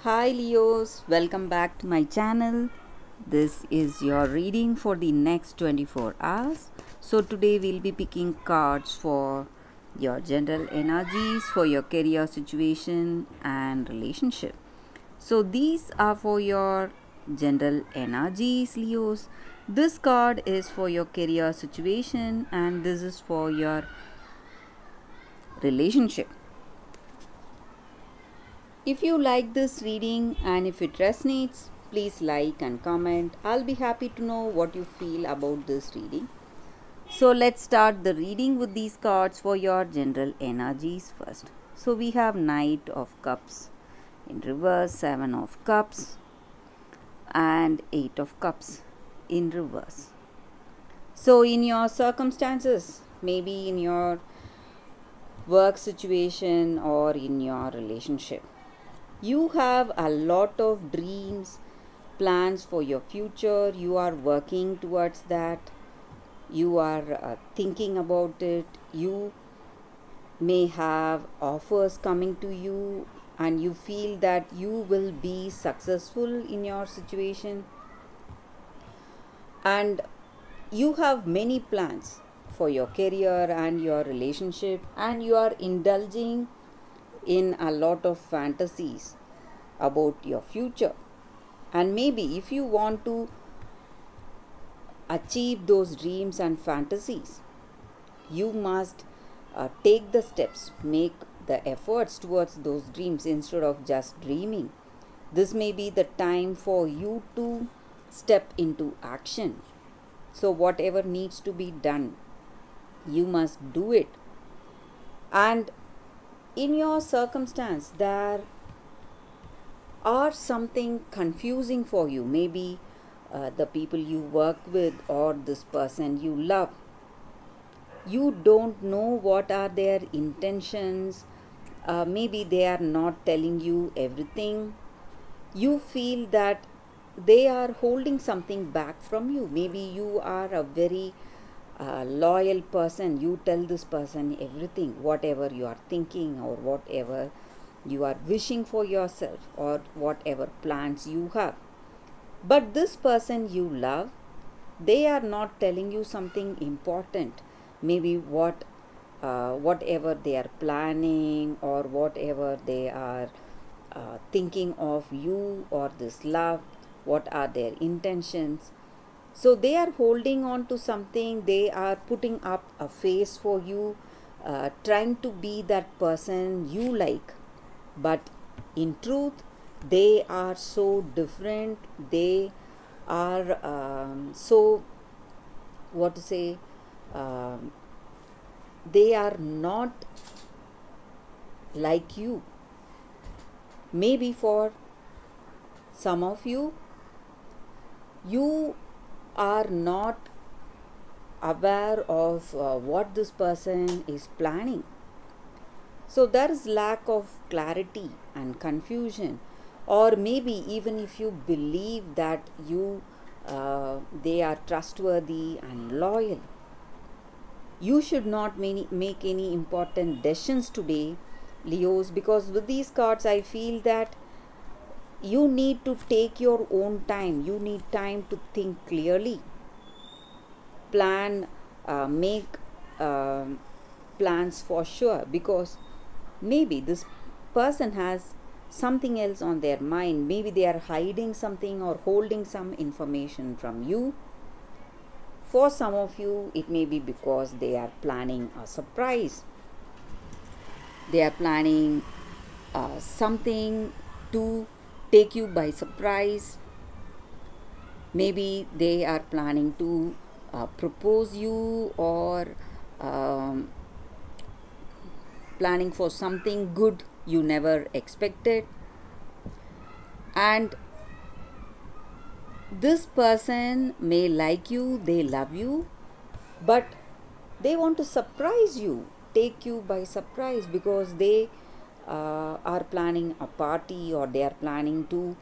Hi Leos, welcome back to my channel. This is your reading for the next 24 hours. So today we'll be picking cards for your general energies for your career situation and relationship. So these are for your general energies, Leos. This card is for your career situation and this is for your relationship. If you like this reading and if it resonates, please like and comment. I'll be happy to know what you feel about this reading. So let's start the reading with these cards for your general energies first. So we have Knight of Cups in reverse, Seven of Cups and Eight of Cups in reverse. So in your circumstances, maybe in your work situation or in your relationship, you have a lot of dreams, plans for your future. You are working towards that. You are thinking about it. You may have offers coming to you, and you feel that you will be successful in your situation. And you have many plans for your career and your relationship, and you are indulging in a lot of fantasies about your future. And maybe if you want to achieve those dreams and fantasies, you must take the steps, make the efforts towards those dreams instead of just dreaming. This may be the time for you to step into action. So whatever needs to be done, you must do it. And in your circumstance, there are something confusing for you. Maybe the people you work with or this person you love, you don't know what are their intentions. Maybe they are not telling you everything. You feel that they are holding something back from you. Maybe you are a very loyal person. You tell this person everything, whatever you are thinking or whatever you are wishing for yourself or whatever plans you have. But this person you love, they are not telling you something important. Maybe whatever they are planning or whatever they are thinking of you or this love, what are their intentions. So they are holding on to something. They are putting up a face for you, trying to be that person you like. But in truth, they are so different. They are what to say, um, they are not like you. Maybe for some of you, you are not aware of what this person is planning. So there is lack of clarity and confusion. Or maybe even if you believe that they are trustworthy and loyal, you should not make any important decisions today, Leos, because with these cards I feel that you need to take your own time. You need time to think clearly, plan, make plans for sure, because maybe this person has something else on their mind. Maybe they are hiding something or holding some information from you. For some of you, it may be because they are planning a surprise. They are planning something to take you by surprise. Maybe they are planning to propose you or um, planning for something good you never expected. And this person may like you, they love you, but they want to surprise you, take you by surprise, because they are planning a party or they are planning to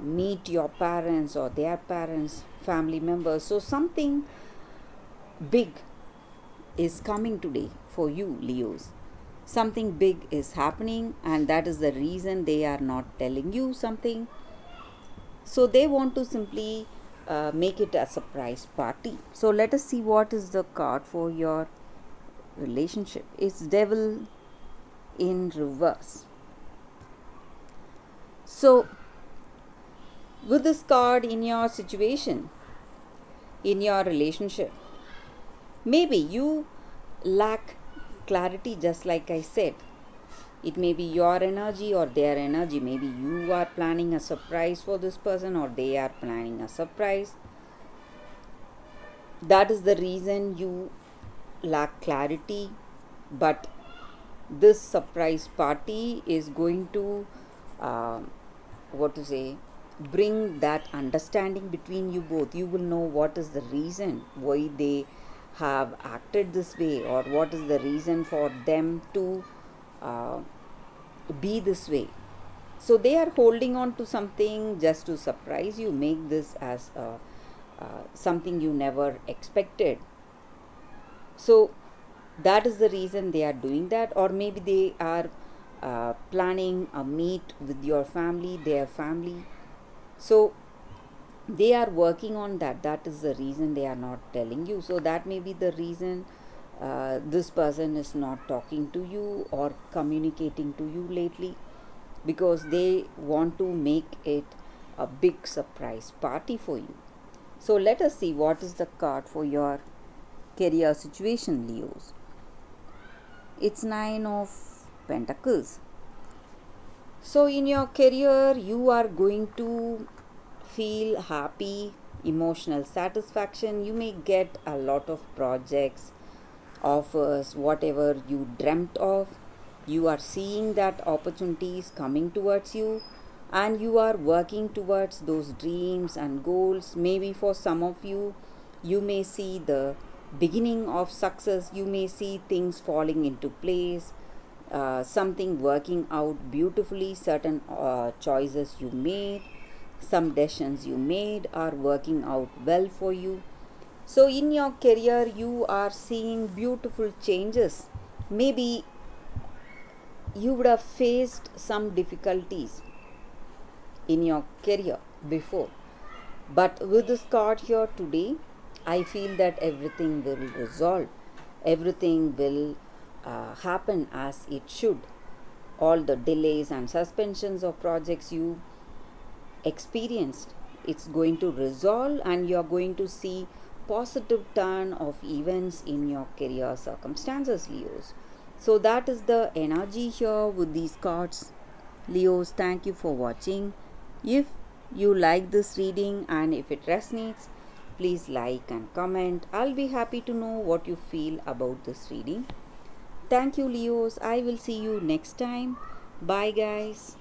meet your parents or their parents, family members. So something big is coming today for you, Leos. something big is happening, and that is the reason they are not telling you something. So they want to simply make it a surprise party. So let us see what is the card for your relationship. It's Devil in reverse. So with this card in your situation, in your relationship, maybe you lack clarity, just like I said. It may be your energy or their energy. Maybe you are planning a surprise for this person or they are planning a surprise. That is the reason you lack clarity. But this surprise party is going to, bring that understanding between you both. You will know what is the reason why they have acted this way, or what is the reason for them to be this way. So they are holding on to something just to surprise you, make this as something you never expected. So that is the reason they are doing that. Or maybe they are planning a meet with your family, their family. So they are working on that. That is the reason they are not telling you. So that may be the reason this person is not talking to you or communicating to you lately, because they want to make it a big surprise party for you. So let us see what is the card for your career situation, Leos. It's Nine of Pentacles. So in your career, you are going to feel happy, emotional satisfaction. You may get a lot of projects, offers, whatever you dreamt of. You are seeing that opportunities coming towards you, and you are working towards those dreams and goals. Maybe for some of you, you may see the beginning of success. You may see things falling into place, something working out beautifully. Certain choices you made, some decisions you made are working out well for you. So in your career, you are seeing beautiful changes. Maybe you would have faced some difficulties in your career before, but with this card here today, I feel that everything will resolve. Everything will happen as it should. All the delays and suspensions of projects you experienced, it's going to resolve, and you're going to see positive turn of events in your career circumstances, Leos. So that is the energy here with these cards, Leos. Thank you for watching. If you like this reading and if it resonates, please like and comment. I'll be happy to know what you feel about this reading. Thank you, Leos. I will see you next time. Bye, guys.